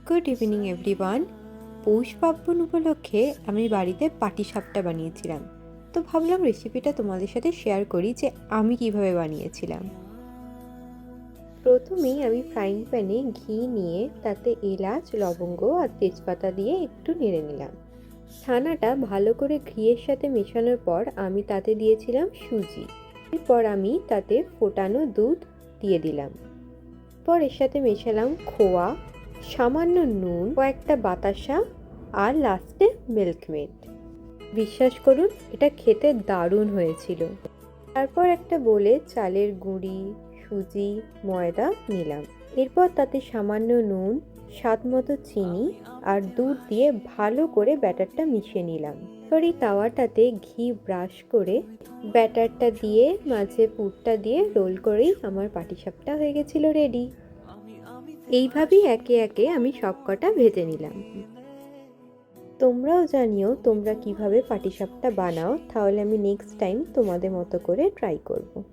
Good evening everyone. পৌষ পার্বণ উপলক্ষে আমি বাড়িতে পাটিসাপটা বানিয়েছিলাম। তো ভাবলাম রেসিপিটা তোমাদের সাথে শেয়ার করি যে আমি কিভাবে বানিয়েছিলাম। প্রথমেই আমি ফ্রাইং প্যানে ঘি নিয়ে তাতে এলাচ, লবঙ্গ আর তেজপাতা দিয়ে একটু নেড়ে নিলাম। ছানাটা ভালো করে ঘিয়ের সাথে মেশানোর পর আমি তাতে দিয়েছিলাম সুজি। এরপর আমি তাতে ফোটানো দুধ দিয়ে দিলাম। পর এর সাথে মেশালাম খোয়া, সামান্য নুন, কয়েকটা বাতাসা আর লাস্টে মিল্কমেড। বিশ্বাস করুন, এটা খেতে দারুণ হয়েছিল। তারপর একটা বোলে চালের গুঁড়ি, সুজি, ময়দা নিলাম। এরপর তাতে সামান্য নুন, স্বাদ মতো চিনি আর দুধ দিয়ে ভালো করে ব্যাটারটা মিশিয়ে নিলাম। এরপর এই তাওয়াটাতে ঘি ব্রাশ করে ব্যাটারটা দিয়ে মাঝে পুরটা দিয়ে রোল করেই আমার পাটিসাপটা হয়ে গেছিল রেডি। এইভাবেই একে একে আমি সবকটা ভেজে নিলাম। তোমরাও জানিও তোমরা কিভাবে পাটিসাপটা বানাও, তাহলে আমি নেক্সট টাইম তোমাদের মতো করে ট্রাই করব।